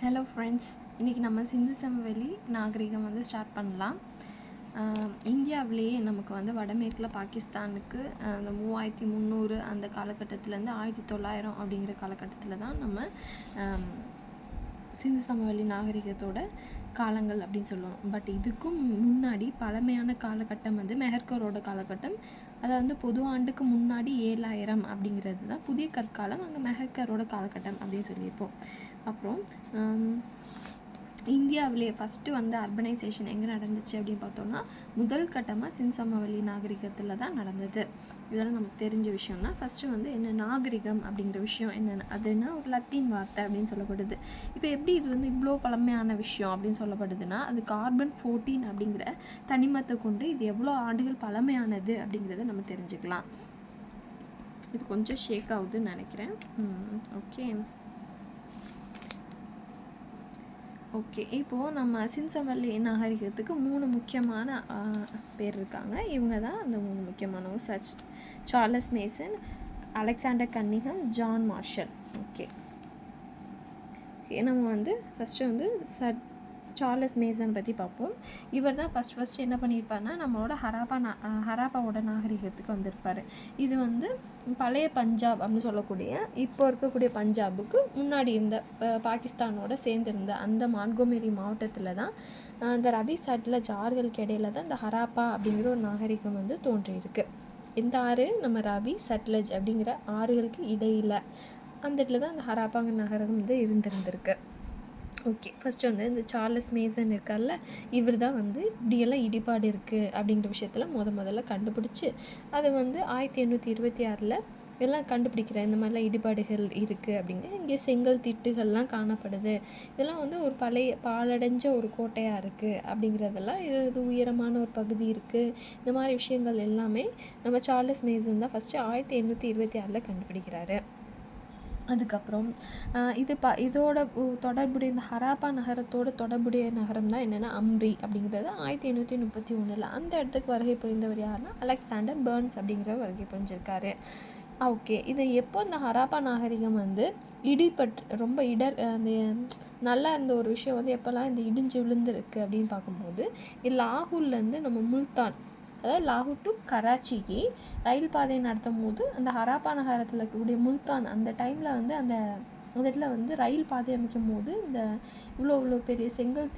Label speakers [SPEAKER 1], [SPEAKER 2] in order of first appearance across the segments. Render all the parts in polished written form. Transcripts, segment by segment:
[SPEAKER 1] Hello friends, இன்றைக்கி நம்ம சிந்து சமவெளி நாகரிகம் ஸ்டார்ட் பண்ணலாம். இந்தியாவிலேயே நமக்கு வடமேற்கில் பாகிஸ்தானுக்கு அந்த 3300 அந்த காலகட்டத்திலேருந்து 1900 அப்படிங்கிற காலகட்டத்தில் தான் நம்ம சிந்து சமவெளி நாகரிகத்தோட காலங்கள் அப்படின்னு சொல்லுவோம். பட் இதுக்கும் முன்னாடி பழமையான காலகட்டம் மெஹர்கரோட காலகட்டம். அதை பொது ஆண்டுக்கு முன்னாடி 7000 அப்படிங்கிறது தான் புதிய கற்காலம். அங்கே மெஹர்கரோட காலகட்டம் அப்படின்னு சொல்லியிருப்போம். அப்புறம் இந்தியாவிலே ஃபஸ்ட்டு அர்பனைசேஷன் எங்கே நடந்துச்சு அப்படின்னு பார்த்தோம்னா முதல் கட்டமாக சிந்து சமவெளி நாகரிகத்தில் தான் நடந்தது. இதெல்லாம் நமக்கு தெரிஞ்ச விஷயம் தான். ஃபஸ்ட்டு என்ன நாகரிகம் அப்படிங்கிற விஷயம் என்னென்ன, அதுன்னா ஒரு லத்தீன் வார்த்தை அப்படின்னு சொல்லப்படுது. இப்போ எப்படி இது இவ்வளோ பழமையான விஷயம் அப்படின்னு சொல்லப்படுதுன்னா, அது கார்பன் 14 அப்படிங்கிற தனிமத்தை கொண்டு இது எவ்வளோ ஆண்டுகள் பழமையானது அப்படிங்கிறத நம்ம தெரிஞ்சுக்கலாம். இது கொஞ்சம் ஷேக் ஆகுதுன்னு நினைக்கிறேன். ஓகே, இப்போது நம்ம சிந்து சமவெளி நாகரிகத்துக்கு 3 முக்கியமான பேர் இருக்காங்க. இவங்க தான் அந்த 3 முக்கியமானவங்க: Charles Mason, Alexander Cunningham, John Marshall. Okay, நம்ம ஃபஸ்ட்டு சார்லஸ் மேசன் பற்றி பார்ப்போம். இவர் தான் ஃபஸ்ட் என்ன பண்ணியிருப்பார்னா, நம்மளோட ஹராப்பாவோட நாகரிகத்துக்கு வந்திருப்பார். இது பழைய பஞ்சாப் அப்படின்னு சொல்லக்கூடிய, இப்போ இருக்கக்கூடிய பஞ்சாபுக்கு முன்னாடி இருந்த பாகிஸ்தானோட சேர்ந்திருந்த அந்த மான்கோமெரி மாவட்டத்தில் தான் இந்த ரவி சட்லஜ் ஆறுகளுக்கு இடையில தான் இந்த ஹராப்பா அப்படிங்கிற ஒரு நாகரிகம் தோன்றியிருக்கு. இந்த ஆறு நம்ம ரவி சட்லஜ் அப்படிங்கிற ஆறுகளுக்கு இடையில் அந்த இடத்துல தான் அந்த ஹராப்பாங்கிற நகரம் இருந்திருந்திருக்கு. ஓகே, ஃபஸ்ட்டு இந்த சார்லஸ் மேசன் இருக்கார்ல, இவர் தான் இப்படியெல்லாம் இடிபாடு இருக்குது அப்படிங்கிற விஷயத்தில் முதல்ல கண்டுபிடிச்சி அதை 1826 எல்லாம் கண்டுபிடிக்கிறேன். இந்த மாதிரிலாம் இடிபாடுகள் இருக்குது அப்படிங்க. இங்கே செங்கல் திட்டுகள்லாம் காணப்படுது. இதெல்லாம் ஒரு பழைய பாழடைஞ்ச ஒரு கோட்டையாக இருக்குது அப்படிங்கிறதெல்லாம், இது உயரமான ஒரு பகுதி இருக்குது. இந்த மாதிரி விஷயங்கள் எல்லாமே நம்ம சார்லஸ் மேசன் தான் ஃபஸ்ட்டு 1826 கண்டுபிடிக்கிறாரு. அதுக்கப்புறம் இதோட தொடர்புடைய இந்த ஹராப்பா நகரத்தோட தொடர்புடைய நகரம் தான் என்னென்னா அம்ரி அப்படிங்கிறது 1831 அந்த இடத்துக்கு வருகை புரிந்தவர் யாருன்னா அலெக்சாண்டர் பர்ன்ஸ் அப்படிங்கிறவர் வருகை புரிஞ்சிருக்காரு. ஓகே, இது எப்போ இந்த ஹராப்பா நாகரிகம் இடிபட்டு ரொம்ப அந்த நல்லா இருந்த ஒரு விஷயம் எப்போல்லாம் இந்த இடிஞ்சு விழுந்திருக்கு அப்படின்னு பார்க்கும்போது, லாகூர்லேருந்து நம்ம முல்தான், அதாவது லாகூர் டு கராச்சிக்கு ரயில் பாதையை நடத்தும் போது அந்த ஹராப்பா நகரத்தில் இருக்கக்கூடிய முல்தான் அந்த டைமில் அந்த இடத்துல ரயில் பாதை அமைக்கும் போது இந்த இவ்வளோ பெரிய செங்கல்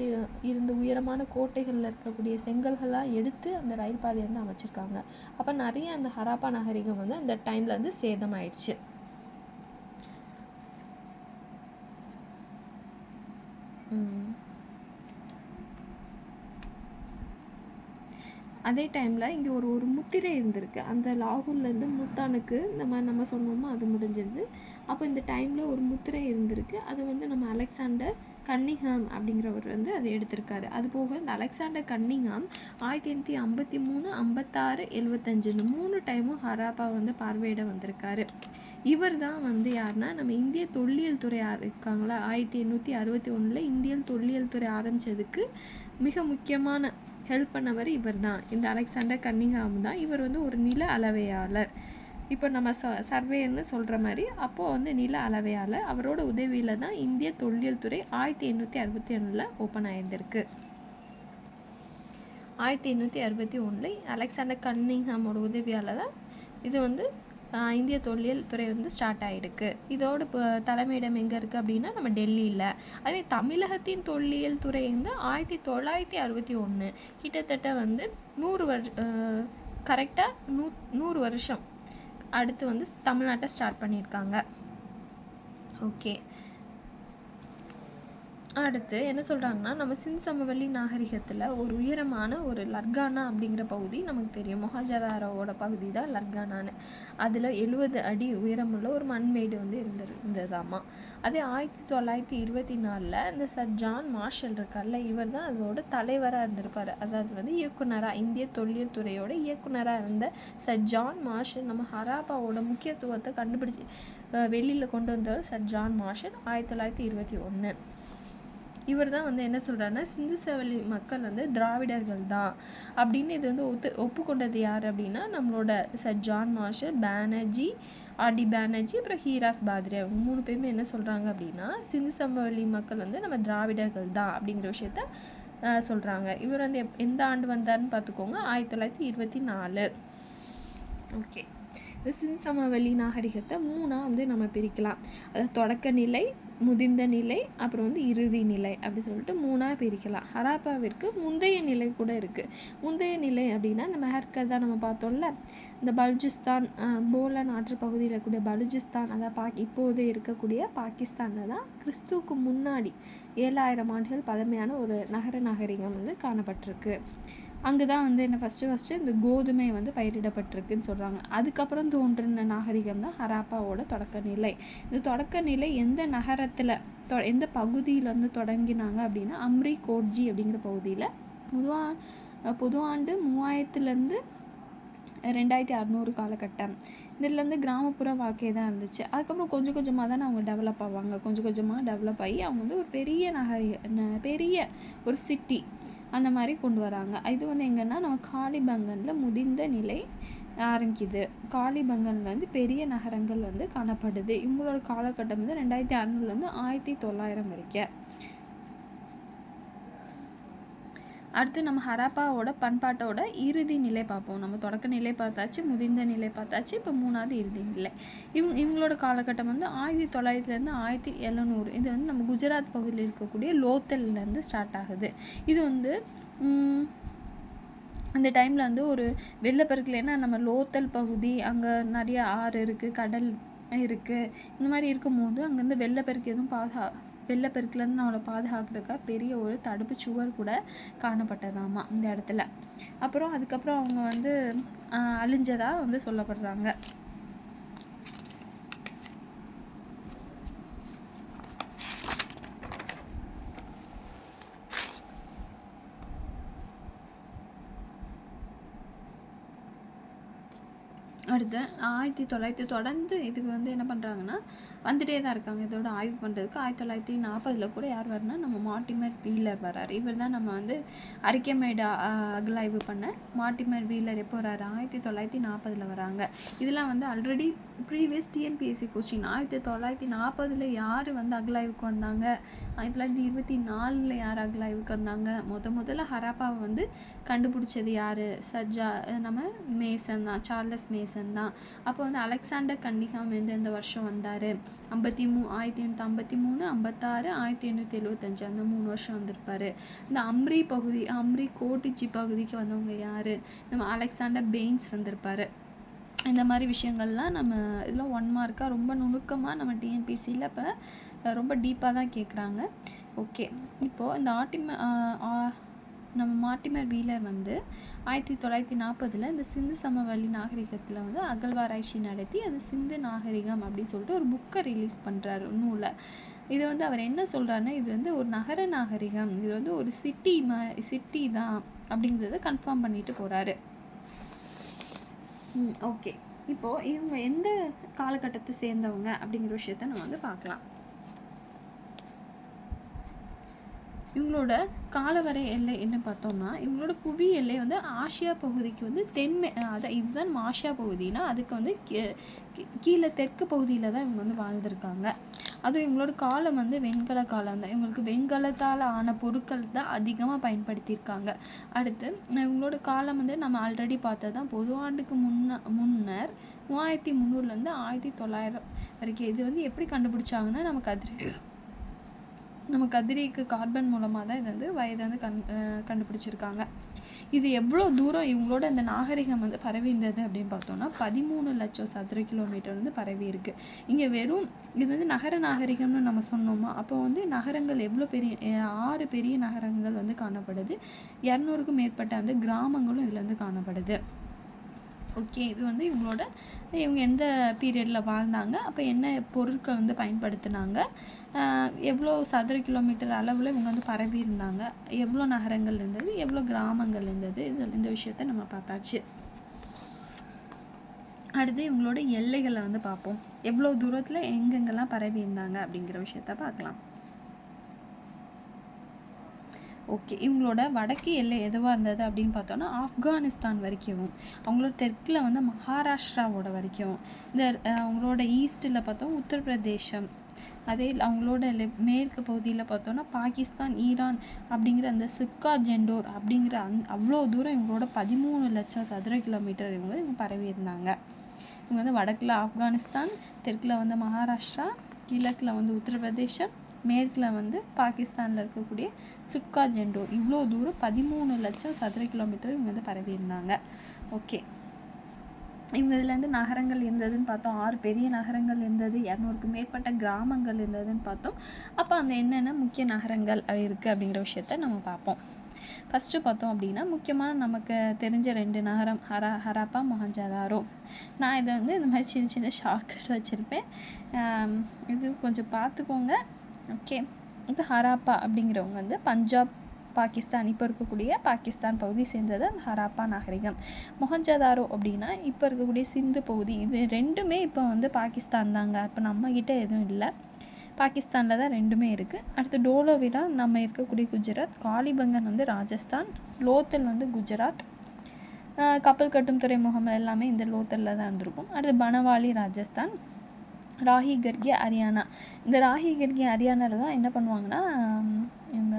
[SPEAKER 1] இருந்த உயரமான கோட்டைகளில் இருக்கக்கூடிய செங்கல்கள்லாம் எடுத்து அந்த ரயில் பாதையை அமைச்சிருக்காங்க. அப்போ நிறைய அந்த ஹராப்பா நாகரிகம் அந்த டைமில் சேதமாயிடுச்சு. அதே டைமில் இங்கே ஒரு முத்திரை இருந்திருக்கு. அந்த லாகூர்லேருந்து முல்தானுக்கு இந்த மாதிரி நம்ம சொன்னோமோ அது முடிஞ்சிருது. அப்போ இந்த டைமில் ஒரு முத்திரை இருந்திருக்கு. அது நம்ம அலெக்சாண்டர் கன்னிங்ஹாம் அப்படிங்கிறவர் அதை எடுத்திருக்காரு. அது போக இந்த அலெக்சாண்டர் கன்னிங்ஹாம் 1853, 56, 75 இந்த 3 டைமும் ஹராப்பா பார்வையிட வந்திருக்காரு. இவர் தான் யாருன்னா நம்ம இந்திய தொல்லியல் துறை இருக்காங்களா, 1861 இந்திய தொல்லியல் துறை ஆரம்பித்ததுக்கு மிக முக்கியமான ஹெல்ப் பண்ணவர் இவர் தான். இந்த அலெக்சாண்டர் கன்னிங்ஹாம் தான். இவர் ஒரு நில அளவையாளர். இப்போ நம்ம சர்வேன்னு சொல்கிற மாதிரி அப்போது நில அளவையாளர். அவரோட உதவியில் தான் இந்திய தொல்லியல் துறை 1861 ஓப்பன் ஆயிருந்திருக்கு. 1861 அலெக்சாண்டர் கன்னிங்ஹாமோட உதவியால் தான் இது இந்திய தொல்லியல் துறை ஸ்டார்ட் ஆகிருக்கு. இதோட தலைமையிடம் எங்கே இருக்குது அப்படின்னா நம்ம டெல்லியில். அதே தமிழகத்தின் தொல்லியல் துறை 1961 கிட்டத்தட்ட 100 கரெக்டாக 100 வருஷம் அடுத்து தமிழ்நாட்டை ஸ்டார்ட் பண்ணியிருக்காங்க. ஓகே, அடுத்து என்ன சொல்கிறாங்கன்னா, நம்ம சிந்து சமவெளி நாகரிகத்தில் ஒரு உயரமான ஒரு லர்கானா அப்படிங்கிற பகுதி நமக்கு தெரியும். மொஹஞ்சதாரோட பகுதி தான் லர்கானான்னு. அதில் 70 அடி உயரமுள்ள ஒரு மண்மேடு இருந்ததாமா. அதே 1924 இந்த சர் ஜான் மார்ஷல் இருக்கார்ல, இவர் தான் அதோட தலைவராக இருந்திருப்பார். அதாவது இயக்குனராக, இந்திய தொல்லியல் துறையோட இயக்குனராக இருந்த சர் ஜான் மார்ஷல் நம்ம ஹராப்பாவோட முக்கியத்துவத்தை கண்டுபிடிச்சி வெளியில் கொண்டு வந்தவர் சர் ஜான் மார்ஷல் 1921. இவர் தான் வந்து என்ன சொல்கிறாருன்னா, சிந்து சமவெளி மக்கள் வந்து திராவிடர்கள் தான் அப்படின்னு இது வந்து ஒப்புக்கொண்டது யார் அப்படின்னா, நம்மளோட sir John Marshall, Banerji, RD Banerji, அப்புறம் ஹீராஸ் பாத்ரி, அவங்க 3 பேருமே என்ன சொல்கிறாங்க அப்படின்னா, சிந்து சமவெளி மக்கள் வந்து நம்ம திராவிடர்கள் தான் அப்படிங்கிற விஷயத்த சொல்கிறாங்க. இவர் வந்து எந்த ஆண்டு வந்தாருன்னு பார்த்துக்கோங்க, 1924. ஓகே, இந்த சிந்து சமவெளி நாகரிகத்தை 3ஆக வந்து நம்ம பிரிக்கலாம். அது தொடக்க நிலை, முதிர்ந்த நிலை, அப்புறம் வந்து இறுதி நிலை அப்படி சொல்லிட்டு 3ஆக பிரிக்கலாம். ஹராப்பாவிற்கு முந்தைய நிலை கூட இருக்குது. முந்தைய நிலை அப்படின்னா இந்த மெஹர்கர் தான் நம்ம பார்த்தோம்ல, இந்த பலுச்சிஸ்தான், போலன் ஆற்று பகுதியில் இருக்கக்கூடிய பலுச்சிஸ்தான், அதாவது இப்போது இருக்கக்கூடிய பாகிஸ்தானில் தான் கிறிஸ்துவுக்கு முன்னாடி 7000 ஆண்டுகள் பழமையான ஒரு நகர நாகரிகம் வந்து காணப்பட்டிருக்கு. அங்கே தான் வந்து என்ன ஃபஸ்ட்டு இந்த கோதுமை வந்து பயிரிடப்பட்டிருக்குன்னு சொல்கிறாங்க. அதுக்கப்புறம் தோன்றின நாகரிகம் தான் ஹராப்பாவோட தொடக்க நிலை. இந்த தொடக்க நிலை எந்த நகரத்தில் எந்த பகுதியில் வந்து தொடங்கினாங்க அப்படின்னா, அம்ரி கோட்ஜி அப்படிங்கிற பகுதியில் பொது ஆண்டு 3000லேருந்து 2600 காலகட்டம். இதில் வந்து கிராமப்புற வாழ்க்கை தான் இருந்துச்சு. அதுக்கப்புறம் கொஞ்சம் கொஞ்சமாக தானே அவங்க டெவலப் ஆவாங்க. கொஞ்சம் கொஞ்சமாக டெவலப் ஆகி அவங்க வந்து ஒரு பெரிய ஒரு சிட்டி அந்த மாதிரி கொண்டு வராங்க. இது வந்து எங்கன்னா நம்ம காலிபங்கனில் முதிர்ந்த நிலை ஆரம்பிக்குது. காலிபங்கனில் வந்து பெரிய நகரங்கள் வந்து காணப்படுது. இவங்களோட காலகட்டம் வந்து 2600லேருந்து 1900 வரைக்கும். அடுத்து நம்ம ஹராப்பாவோட பண்பாட்டோட இறுதி நிலை பார்ப்போம். நம்ம தொடக்க நிலை பார்த்தாச்சு, முதிர்ந்த நிலை பார்த்தாச்சு, இப்போ 3ஆவது இறுதி நிலை. இவங்களோட காலகட்டம் வந்து 1900லேருந்து 1700. இது வந்து நம்ம குஜராத் பகுதியில் இருக்கக்கூடிய லோத்தல்லேருந்து ஸ்டார்ட் ஆகுது. இது வந்து அந்த டைமில் வந்து ஒரு வெள்ளப்பெருக்கில், ஏன்னா நம்ம லோத்தல் பகுதி அங்கே நிறைய ஆறு இருக்குது, கடல் இருக்குது. இந்த மாதிரி இருக்கும்போது அங்கேருந்து வெள்ளப்பெருக்கு எதுவும் வெள்ளப்பெருக்குலேருந்து நம்மளை பாதுகாக்கிறதுக்காக பெரிய ஒரு தடுப்பு சுவர் கூட காணப்பட்டதாமா இந்த இடத்துல. அப்புறம் அதுக்கப்புறம் அவங்க வந்து அழிஞ்சதாக வந்து சொல்லப்படுறாங்க. அடுத்து 1900 தொடர்ந்து இதுக்கு வந்து என்ன பண்ணுறாங்கன்னா வந்துட்டே தான் இருக்காங்க. இதோட ஆய்வு பண்ணுறதுக்கு 1940 கூட யார் வரனா, நம்ம மார்டிமர் வீலர் வராரு. இவர் தான் நம்ம வந்து அரிக்கமேடு அகலாய்வு பண்ண மார்டிமர் வீலர் எப்போ வராரு, 1940 வராங்க. இதெல்லாம் வந்து ஆல்ரெடி ப்ரீவியஸ் டிஎன்பிஎஸ்சி கொஸ்டின். 1940 யார் வந்து அகலாய்வுக்கு வந்தாங்க, 1924 யார் அகலாய்வுக்கு வந்தாங்க, முதல்ல ஹராப்பாவை வந்து கண்டுபிடிச்சது யார், நம்ம மேசன் தான், சார்லஸ் மேசன் தான். அப்போ வந்து அலெக்சாண்டர் கன்னிங்ஹாம் எந்த வருஷம் வந்தார், 1853, 56, 1875 அந்த 3 வருஷம் வந்திருப்பார். இந்த அம்ரி கோட்டிச்சி பகுதிக்கு வந்தவங்க யார், நம்ம அலெக்சாண்டர் பெயின்ஸ் வந்திருப்பார். இந்த மாதிரி விஷயங்கள்லாம் நம்ம இதெல்லாம் 1 மார்க்காக ரொம்ப நுணுக்கமாக நம்ம டிஎன்பிசியில் இப்போ ரொம்ப டீப்பாக தான் கேட்குறாங்க. ஓகே, இப்போது இந்த நம்ம மார்டிமர் வீலர் வந்து 1940 இந்த சிந்து சமவெளி நாகரிகத்தில் வந்து அகழ்வாராய்ச்சி நடத்தி அது சிந்து நாகரிகம் அப்படின்னு சொல்லிட்டு ஒரு புக்கை ரிலீஸ் பண்ணுறாரு நூலை. இது வந்து அவர் என்ன சொல்கிறாருன்னா, இது வந்து ஒரு நகர நாகரிகம், இது வந்து ஒரு சிட்டி தான் அப்படிங்கிறத கன்ஃபார்ம் பண்ணிட்டு போகிறாரு. ஓகே, இப்போது இவங்க எந்த காலகட்டத்தை சேர்ந்தவங்க அப்படிங்கிற விஷயத்த நம்ம வந்து பார்க்கலாம். இவங்களோட காலவரை எல்லை என்ன பார்த்தோம்னா, இவங்களோட புவி எல்லை வந்து ஆசியா பகுதிக்கு வந்து இதுதான் நம்ம ஆசியா பகுதினா அதுக்கு வந்து கீழே தெற்கு பகுதியில் தான் இவங்க வந்து வாழ்ந்திருக்காங்க. அதுவும் இவங்களோட காலம் வந்து வெண்கல காலம் தான். இவங்களுக்கு வெண்கலத்தால் ஆன பொருட்கள் தான் அதிகமாக பயன்படுத்தியிருக்காங்க. அடுத்து இவங்களோட காலம் வந்து நம்ம ஆல்ரெடி பார்த்தது தான், பொது ஆண்டுக்கு முன்னர் 3300லேருந்து 1900 வரைக்கும். இது வந்து எப்படி கண்டுபிடிச்சாங்கன்னா, நம்ம கதிரிக்கு கார்பன் மூலமாக தான் இது வந்து வயதை வந்து கண்டுபிடிச்சிருக்காங்க. இது எவ்வளோ தூரம் இவங்களோட இந்த நாகரிகம் வந்து பரவி இருந்தது அப்படின்னு பார்த்தோம்னா, 13 லட்சம் சதுர கிலோமீட்டர் வந்து பரவி இருக்குது. இங்கே வெறும் இது வந்து நகர நாகரிகம்னு நம்ம சொன்னோமா, அப்போ வந்து நகரங்கள் எவ்வளோ 6 பெரிய நகரங்கள் வந்து காணப்படுது, 200க்கும் மேற்பட்ட வந்து கிராமங்களும் இதில் வந்து காணப்படுது. ஓகே, இது வந்து இவங்க எந்த பீரியடில் வாழ்ந்தாங்க, அப்போ என்ன பொருட்கள் வந்து பயன்படுத்தினாங்க, எவ்வளோ சதுர கிலோமீட்டர் அளவில் இவங்க வந்து பரவி இருந்தாங்க, எவ்வளோ நகரங்கள் இருந்தது, எவ்வளோ கிராமங்கள் இருந்தது, இந்த விஷயத்த நம்ம பார்த்தாச்சு. அடுத்து இவங்களோட எல்லைகளை வந்து பார்ப்போம். எவ்வளோ தூரத்தில் எங்கெங்கெல்லாம் பரவி இருந்தாங்க அப்படிங்கிற விஷயத்த பார்க்கலாம். ஓகே, இவங்களோட வடக்கு எல்லை எதுவாக இருந்தது அப்படின்னு பார்த்தோன்னா ஆப்கானிஸ்தான் வரைக்கும், அவங்களோட தெற்கில் வந்து மகாராஷ்டிராவோட வரைக்கும், இந்த அவங்களோட ஈஸ்ட்டில் பார்த்தோம் உத்தரப்பிரதேசம், அதே அவங்களோட மேற்கு பகுதியில் பார்த்தோன்னா பாகிஸ்தான், ஈரான் அப்படிங்கிற அந்த சிப்கா ஜெண்டோர் அப்படிங்கிற அவ்வளோ தூரம் இவங்களோட 13 லட்சம் சதுர கிலோமீட்டர் இவங்க பரவி இருந்தாங்க. இவங்க வந்து வடக்கில் ஆப்கானிஸ்தான், தெற்கில் வந்து மகாராஷ்டிரா, கிழக்கில் வந்து உத்தரப்பிரதேசம், மேற்கில் வந்து பாகிஸ்தானில் இருக்கக்கூடிய சிப்கா ஜெண்டோர், இவ்வளோ தூரம் 13 லட்சம் சதுர கிலோமீட்டர் இவங்க வந்து பரவி இருந்தாங்க. ஓகே, இவங்க இதுலேருந்து நகரங்கள் இருந்ததுன்னு பார்த்தோம், 6 பெரிய நகரங்கள் இருந்தது, 200க்கு மேற்பட்ட கிராமங்கள் இருந்ததுன்னு பார்த்தோம். அப்போ அந்த என்னென்ன முக்கிய நகரங்கள் இருக்குது அப்படிங்கிற விஷயத்த நம்ம பார்ப்போம். ஃபஸ்ட்டு பார்த்தோம் அப்படின்னா முக்கியமான நமக்கு தெரிஞ்ச 2 நகரம் ஹராப்பா, மொஹஞ்சதாரோ. நான் இதை வந்து இந்த மாதிரி சின்ன சின்ன ஷார்ட்கட் வச்சுருப்பேன், இது கொஞ்சம் பார்த்துக்கோங்க. ஓகே, இப்போ ஹராப்பா அப்படிங்கிறவங்க வந்து பஞ்சாப், பாகிஸ்தான், இப்போ இருக்கக்கூடிய பாகிஸ்தான் பகுதி சேர்ந்தது அந்த ஹராப்பா நாகரிகம். மொஹஞ்சதாரோ அப்படின்னா இப்போ இருக்கக்கூடிய சிந்து பகுதி, இது ரெண்டுமே இப்போ வந்து பாகிஸ்தான் தாங்க. இப்போ நம்மக்கிட்ட எதுவும் இல்லை, பாகிஸ்தானில் தான் ரெண்டுமே இருக்குது. அடுத்து டோலோவிரா நம்ம இருக்கக்கூடிய குஜராத், காலிபங்கன் வந்து ராஜஸ்தான், லோத்தல் வந்து குஜராத், கப்பல் கட்டும் துறைமுகம் எல்லாமே இந்த லோத்தலில் தான் இருந்திருக்கும். அடுத்து பனவாலி ராஜஸ்தான், ராஹி கர்கி ஹரியானா. இந்த ராஹி கர்கி ஹரியானாவில் தான் என்ன பண்ணுவாங்கன்னா இந்த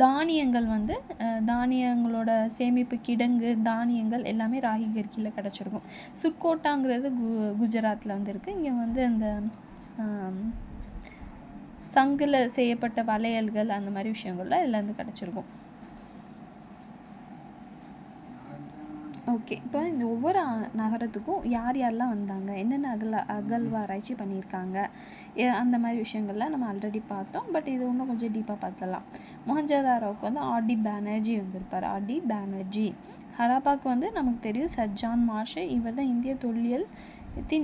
[SPEAKER 1] தானியங்கள் வந்து தானியங்களோட சேமிப்பு கிடங்கு, தானியங்கள் எல்லாமே ராஹி கர்கியில் கிடச்சிருக்கும். சுட்கோட்டாங்கிறது குஜராத்தில் வந்து இருக்குது. இங்கே வந்து அந்த சங்கில் செய்யப்பட்ட வளையல்கள் அந்த மாதிரி விஷயங்கள்லாம் எல்லாம் வந்து கிடச்சிருக்கும். ஓகே, இப்போ இந்த ஒவ்வொரு நகரத்துக்கும் யார் யாரெல்லாம் வந்தாங்க, என்னென்ன அகழ்வாராய்ச்சி பண்ணியிருக்காங்க, அந்த மாதிரி விஷயங்கள்லாம் நம்ம ஆல்ரெடி பார்த்தோம். பட் இது இன்னும் கொஞ்சம் டீப்பாக பார்த்தலாம். மொஹஞ்சதாரோவுக்கு வந்து ஆர்டி பேனர்ஜி வந்திருப்பார், ஆர்டி பேனர்ஜி. ஹராப்பாவுக்கு வந்து நமக்கு தெரியும் சர் ஜான் மார்ஷே, இவர் தான் இந்திய தொல்லியல்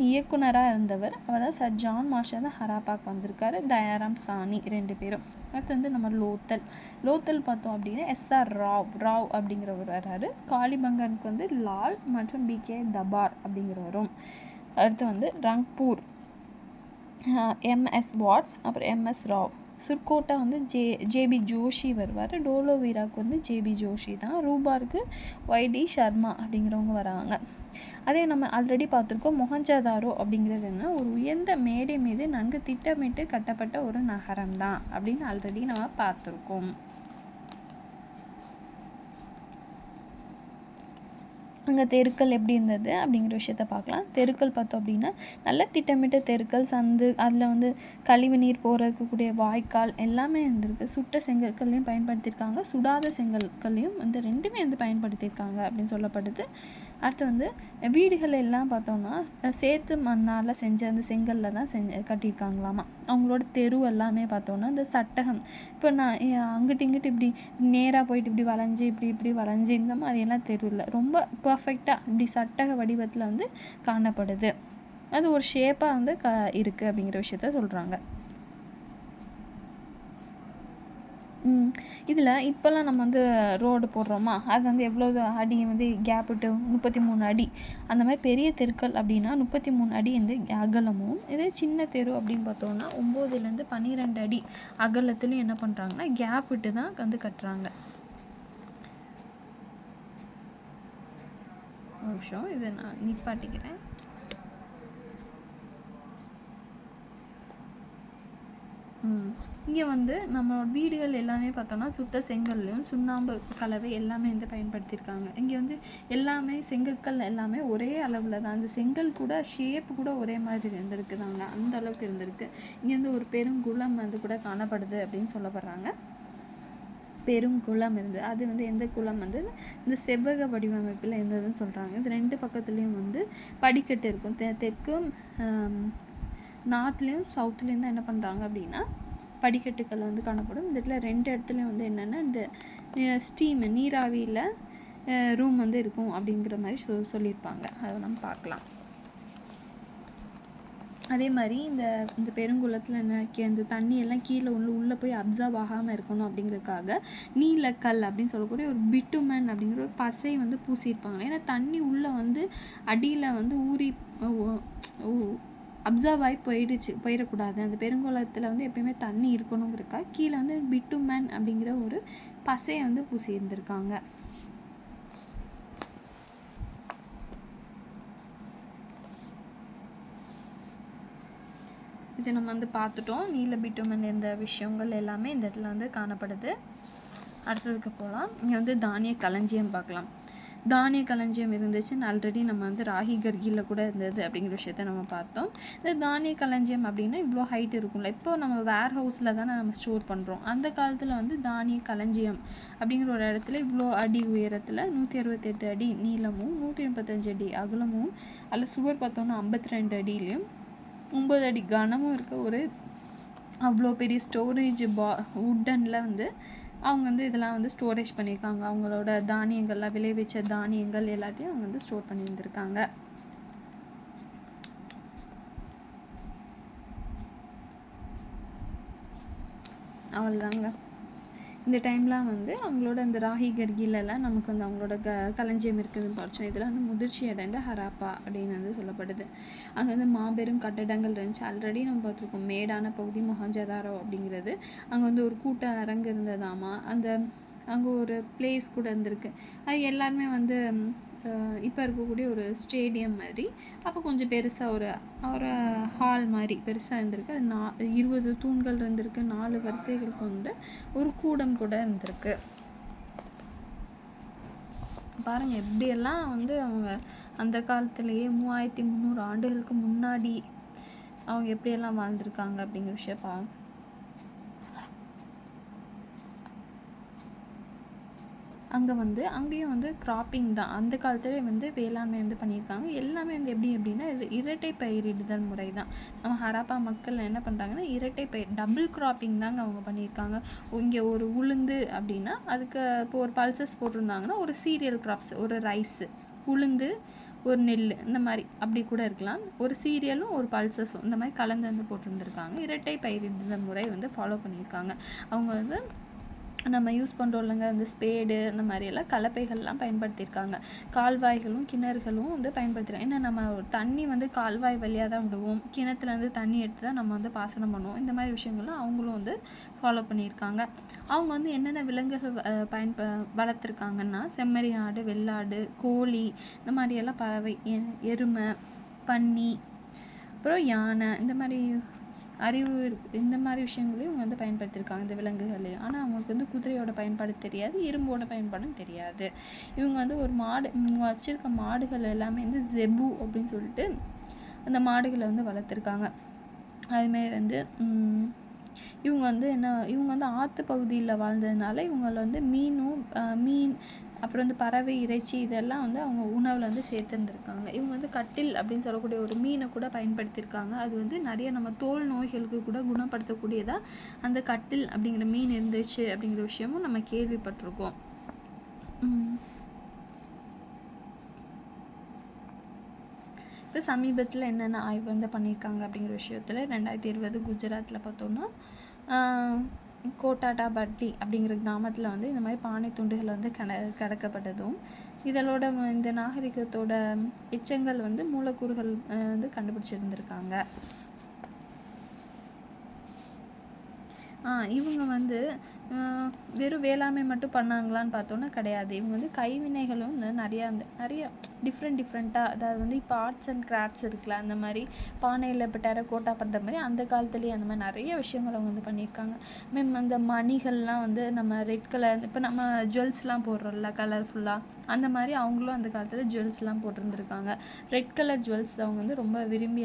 [SPEAKER 1] இயக்குனராக இருந்தவர். அவர் தான் சர் ஜான் மார்ஷே தான் ஹராப்பாவுக்கு வந்திருக்காரு, தயாராம் சானி 2 பேரும். அடுத்து வந்து நம்ம லோத்தல் பார்த்தோம் அப்படின்னா எஸ்ஆர் ராவ் அப்படிங்கிறவர் வர்றாரு. காலிபங்கனுக்கு வந்து லால் மற்றும் பிகே தபார் அப்படிங்கிறவரும். அடுத்து வந்து ரங்பூர் எம்எஸ் வாட்ஸ், அப்புறம் எம்எஸ் ராவ். சுர்கோட்டா வந்து ஜேபி ஜோஷி வருவார். டோலோவீராவுக்கு வந்து ஜேபி ஜோஷி தான். ரூபாருக்கு ஒய்டி சர்மா அப்படிங்கிறவங்க வராங்க. அதே நம்ம ஆல்ரெடி பார்த்துருக்கோம், மொஹஞ்சதாரோ அப்படிங்கிறது என்ன, ஒரு உயர்ந்த மேடை மீது நன்கு திட்டமிட்டு கட்டப்பட்ட ஒரு நகரம் தான் அப்படின்னு ஆல்ரெடி நம்ம பார்த்துருக்கோம். அங்கே தெருக்கள் எப்படி இருந்தது அப்படிங்கிற விஷயத்த பார்க்கலாம். தெருக்கள் பார்த்தோம் அப்படின்னா நல்ல திட்டமிட்ட தெருக்கள், சந்து, அதில் வந்து கழிவு நீர் போகிறதுக்கூடிய வாய்க்கால் எல்லாமே இருந்திருக்கு. சுட்ட செங்கற்கள்லையும் பயன்படுத்தியிருக்காங்க, சுடாத செங்கற்கள்லையும் வந்து ரெண்டுமே வந்து பயன்படுத்தியிருக்காங்க அப்படின்னு சொல்லப்படுது. அடுத்து வந்து வீடுகள் எல்லாம் பார்த்தோன்னா சேத்து மண்ணால் செஞ்ச அந்த செங்கல்ல தான் கட்டியிருக்காங்களாமா. அவங்களோட தெரு எல்லாமே பார்த்தோன்னா இந்த சட்டகம், இப்போ நான் அங்கிட்டு இங்கிட்டு இப்படி நேராக போயிட்டு இப்படி வளைஞ்சி இப்படி வளைஞ்சி இந்த மாதிரியெல்லாம் தெரு இல்லை, ரொம்ப பர்ஃபெக்டாக இப்படி சட்டக வடிவத்தில் வந்து காணப்படுது. அது ஒரு ஷேப்பாக வந்து இருக்குது அப்படிங்கிற விஷயத்த சொல்கிறாங்க. இதில் இப்போல்லாம் நம்ம வந்து ரோடு போடுறோமா, அது வந்து எவ்வளோ அடி வந்து கேப் விட்டு 33 அடி, அந்த மாதிரி பெரிய தெருக்கள் அப்படின்னா 33 அடி வந்து அகலமும், இதே சின்ன தெரு அப்படின்னு பார்த்தோன்னா 9லேருந்து 12 அடி அகலத்துலையும் என்ன பண்ணுறாங்கன்னா கேப் விட்டு தான் வந்து கட்டுறாங்க. ஒரு நிமிஷம், இதை நான் நிப்பாட்டிக்கிறேன். இங்கே வந்து நம்மளோட வீடுகள் எல்லாமே பார்த்தோன்னா சுட்ட செங்கல்லையும் சுண்ணாம்பு கலவை எல்லாமே வந்து பயன்படுத்தியிருக்காங்க. இங்கே வந்து எல்லாமே செங்கற்கள் எல்லாமே ஒரே அளவில் தான், அந்த செங்கல் கூட ஷேப்பு கூட ஒரே மாதிரி இருந்திருக்குதாங்க, அந்த அளவுக்கு இருந்திருக்கு. இங்கே வந்து ஒரு பெருங்குளம் வந்து கூட காணப்படுது அப்படின்னு சொல்லப்படுறாங்க. பெருங்குளம் இருந்தது, அது வந்து எந்த குளம் வந்து இந்த செவ்வக வடிவமைப்பில் இருந்ததுன்னு சொல்கிறாங்க. இது 2 பக்கத்துலேயும் வந்து படிக்கட்டு இருக்கும். தெற்கும் நார்த்லேயும் சவுத்துலேயும் தான் என்ன பண்ணுறாங்க அப்படின்னா படிக்கட்டுகள் வந்து காணப்படும். இந்த இடத்துல 2 இடத்துலையும் வந்து என்னென்னா இந்த ஸ்டீம் நீராவியில் ரூம் வந்து இருக்கும் அப்படிங்கிற மாதிரி சொல்லியிருப்பாங்க. அதை நம்ம பார்க்கலாம். அதே மாதிரி இந்த பெருங்குளத்தில் என்ன இந்த தண்ணியெல்லாம் கீழே உள்ளே போய் அப்சர்வ் ஆகாமல் இருக்கணும் அப்படிங்கிறதுக்காக நீலக்கல் அப்படின்னு சொல்லக்கூடிய ஒரு பிட்டுமன் அப்படிங்கிற ஒரு பசை வந்து பூசியிருப்பாங்க. ஏன்னா தண்ணி உள்ளே வந்து அடியில் வந்து ஊறி அப்சர்வ் ஆகி போயிடக்கூடாது. அந்த பெருங்குளத்தில் வந்து எப்பயுமே தண்ணி இருக்கணுங்கிறக்கா கீழே வந்து பிட்டுமன் அப்படிங்கிற ஒரு பசையை வந்து பூசி இருந்திருக்காங்க. இது நம்ம வந்து பார்த்துட்டோம். நீல பிட்டுமன் இந்த விஷயங்கள் எல்லாமே இந்த இடத்துல வந்து காணப்படுது. அடுத்ததுக்கு போகலாம். இங்கே வந்து தானிய களஞ்சியம் பார்க்கலாம். தானிய களஞ்சியம் இருந்துச்சுன்னு ஆல்ரெடி நம்ம வந்து ராகி கர்கியில் கூட இருந்தது அப்படிங்கிற விஷயத்த நம்ம பார்த்தோம். இந்த தானிய களஞ்சியம் அப்படின்னா இவ்வளோ ஹைட் இருக்கும்ல. இப்போ நம்ம வேர் ஹவுஸில் தானே நம்ம ஸ்டோர் பண்ணுறோம். அந்த காலத்தில் வந்து தானிய களஞ்சியம் அப்படிங்கிற ஒரு இடத்துல இவ்வளோ அடி உயரத்தில் 168 அடி நீளமும் 135 அடி அகலமும் அதில் சுவர் பார்த்தோன்னா 52 அடியிலையும் 9 அடி கனமும் இருக்க ஒரு அவ்வளோ பெரிய ஸ்டோரேஜ் உட்டனில் வந்து அவங்க வந்து இதெல்லாம் வந்து ஸ்டோரேஜ் பண்ணியிருக்காங்க. அவங்களோட தானியங்கள்லாம் விளைவிச்ச தானியங்கள் எல்லாத்தையும் அவங்க வந்து ஸ்டோர் பண்ணியிருந்திருக்காங்க. அவ்வளோதாங்க. இந்த டைம்லாம் வந்து அவங்களோட இந்த ராகி கர்கிலெல்லாம் நமக்கு வந்து அவங்களோட களஞ்சியம் இருக்குதுன்னு படித்தோம். இதில் வந்து முதிர்ச்சி அடைந்த ஹராப்பா அப்படின்னு வந்து சொல்லப்படுது. அங்கே வந்து மாபெரும் கட்டடங்கள் இருந்துச்சு. ஆல்ரெடி நம்ம பார்த்துருக்கோம் மேடான பகுதி மொஹஞ்சதாரோ அப்படிங்கிறது. அங்கே வந்து ஒரு கூட்ட அரங்கு இருந்ததாமா. அங்கே ஒரு பிளேஸ் கூட இருந்திருக்கு. அது எல்லாருமே வந்து இப்போ இருக்கக்கூடிய ஒரு ஸ்டேடியம் மாதிரி. அப்போ கொஞ்சம் பெருசாக ஒரு ஹால் மாதிரி பெருசாக இருந்திருக்கு. அது 20 தூண்கள் இருந்திருக்கு. 4 வரிசைகள் கொண்டு ஒரு கூடம் கூட இருந்திருக்கு. பாருங்கள் எப்படியெல்லாம் வந்து அவங்க அந்த காலத்திலேயே 3300 ஆண்டுகளுக்கு முன்னாடி அவங்க எப்படியெல்லாம் வாழ்ந்திருக்காங்க அப்படிங்கிற விஷயம் அங்கேயும் வந்து கிராப்பிங் தான். அந்த காலத்துலேயே வந்து வேளாண்மை வந்து பண்ணியிருக்காங்க. எல்லாமே வந்து அப்படின்னா இரட்டை பயிரிடுதல் முறை தான். நம்ம ஹராப்பா மக்கள் என்ன பண்ணுறாங்கன்னா இரட்டை பயிர் டபுள் கிராப்பிங் தாங்க அவங்க பண்ணியிருக்காங்க. இங்கே ஒரு உளுந்து அப்படின்னா அதுக்கு இப்போ ஒரு பல்சஸ் போட்டிருந்தாங்கன்னா ஒரு சீரியல் கிராப்ஸ், ஒரு ரைஸு, உளுந்து, ஒரு நெல், இந்த மாதிரி அப்படி கூட இருக்கலாம். ஒரு சீரியலும் ஒரு பல்சஸும் இந்த மாதிரி கலந்து வந்து போட்டிருந்துருக்காங்க. இரட்டை பயிரிடுதல் முறை வந்து ஃபாலோ பண்ணியிருக்காங்க. அவங்க வந்து நம்ம யூஸ் பண்ணுறோம் இல்லைங்க இந்த ஸ்பேடு இந்த மாதிரியெல்லாம் கலப்பைகள்லாம் பயன்படுத்தியிருக்காங்க. கால்வாய்களும் கிணறுகளும் வந்து பயன்படுத்துகிறோம். ஏன்னா நம்ம தண்ணி வந்து கால்வாய் வழியாக தான் விடுவோம். கிணத்துலேருந்து தண்ணி எடுத்து தான் நம்ம வந்து பாசனம் பண்ணுவோம். இந்த மாதிரி விஷயங்கள்லாம் அவங்களும் வந்து ஃபாலோ பண்ணியிருக்காங்க. அவங்க வந்து என்னென்ன விலங்குகள் வளர்த்துருக்காங்கன்னா செம்மறி ஆடு, வெள்ளாடு, கோழி, இந்த மாதிரியெல்லாம் பறவை, எருமை, பன்னி, அப்புறம் யானை, இந்த மாதிரி இந்த மாதிரி விஷயங்களையும் இவங்க வந்து பயன்படுத்தியிருக்காங்க இந்த விலங்குகளையும். ஆனால் அவங்களுக்கு வந்து குதிரையோட பயன்பாடு தெரியாது, இரும்போட பயன்பாடும் தெரியாது. இவங்க வந்து ஒரு இவங்க வச்சுருக்க மாடுகள் எல்லாமே வந்து ஜெபு அப்படின்னு சொல்லிட்டு அந்த மாடுகளை வந்து வளர்த்துருக்காங்க. அதுமாரி வந்து இவங்க வந்து ஆற்று பகுதியில் வாழ்ந்ததுனால இவங்கள வந்து மீன் அப்புறம் வந்து பறவை இறைச்சி இதெல்லாம் வந்து அவங்க உணவில் வந்து சேர்த்துருந்துருக்காங்க. இவங்க வந்து கட்டில் அப்படின்னு சொல்லக்கூடிய ஒரு மீனை கூட பயன்படுத்தியிருக்காங்க. அது வந்து நிறைய நம்ம தோல் நோய்களுக்கு கூட குணப்படுத்தக்கூடியதாக அந்த கட்டில் அப்படிங்கிற மீன் இருந்துச்சு அப்படிங்கிற விஷயமும் நம்ம கேள்விப்பட்டிருக்கோம். இப்போ சமீபத்தில் என்னென்ன ஆய்வு வந்து பண்ணியிருக்காங்க அப்படிங்கிற விஷயத்தில் 2020 குஜராத்தில் பார்த்தோன்னா கோட்டாட்டா பட்டி அப்படிங்கிற கிராமத்தில் வந்து இந்த மாதிரி பானை துண்டுகள் வந்து கடக்கப்பட்டதும் இந்த நாகரிகத்தோட எச்சங்கள் வந்து மூலக்கூறுகள் வந்து கண்டுபிடிச்சிருந்துருக்காங்க. இவங்க வந்து வெறும் வேளாண்மை மட்டும் பண்ணாங்களான்னு பார்த்தோன்னா கிடையாது. இவங்க வந்து கைவினைகளும் நிறைய டிஃப்ரெண்ட்டாக, அதாவது வந்து இப்போ ஆர்ட்ஸ் அண்ட் கிராஃப்ட்ஸ் இருக்குல்ல, அந்த மாதிரி பானையில் இப்போ டெரக்கோட்டா பண்ணுற மாதிரி அந்த காலத்துலேயே அந்த மாதிரி நிறைய விஷயங்கள் அவங்க வந்து பண்ணியிருக்காங்க. அந்த மணிகள்லாம் வந்து நம்ம ரெட் கலர், இப்போ நம்ம ஜுவல்ஸ்லாம் போடுறோம்ல கலர்ஃபுல்லாக, அந்த மாதிரி அவங்களும் அந்த காலத்தில் ஜுவல்ஸ்லாம் போட்டிருந்துருக்காங்க. ரெட் கலர் ஜுவல்ஸ் அவங்க வந்து ரொம்ப விரும்பி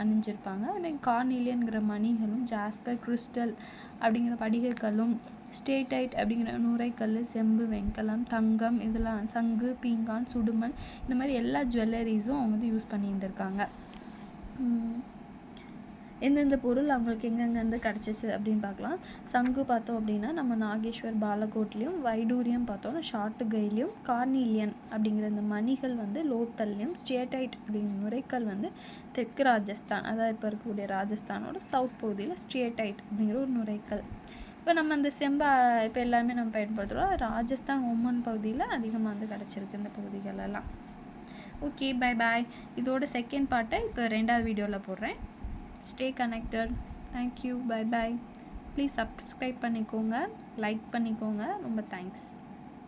[SPEAKER 1] அணிஞ்சிருப்பாங்க. அதே கார்னிலியன்கிற மணிகளும், ஜாஸ்பர், கிறிஸ்டல் அப்படிங்கிற படிகக்கல்லும், ஸ்டேடைட் அப்படிங்கிற நுரைக்கல், செம்பு, வெண்கலம், தங்கம், இதெல்லாம் சங்கு, பீங்கான், சுடுமண், இந்த மாதிரி எல்லா ஜுவல்லரிஸும் அவங்க வந்து யூஸ் பண்ணியிருந்திருக்காங்க. எந்தெந்த பொருள் அவங்களுக்கு எங்கெங்கேருந்து கிடச்சிச்சு அப்படின்னு பார்க்கலாம். சங்கு பார்த்தோம் அப்படின்னா நம்ம நாகேஸ்வர் பாலகோட்லேயும், வைடூரியம் பார்த்தோன்னா ஷார்ட்டுகைலையும், கார்னிலியன் அப்படிங்கிற இந்த மணிகள் வந்து லோத்தல்லையும், ஸ்டேடைட் அப்படிங்கிற நுரைக்கல் வந்து தெற்கு ராஜஸ்தான், அதாவது இப்போ இருக்கக்கூடிய ராஜஸ்தானோட சவுத் பகுதியில் ஸ்டேடைட் அப்படிங்கிற ஒரு நுரைக்கல். இப்போ நம்ம அந்த இப்போ எல்லாருமே நம்ம பயன்படுத்துகிறோம். ராஜஸ்தான் ஒமன் பகுதியில் அதிகமாக வந்து கிடச்சிருக்கு இந்த பகுதிகளெல்லாம். Okay, bye bye. இதோட செகண்ட் பார்ட்டை இப்போ 2வது வீடியோவில் போடுறேன். Stay connected. Thank you. Bye bye. Please subscribe பண்ணிக்கோங்க, லைக் பண்ணிக்கோங்க. ரொம்ப தேங்க்ஸ்.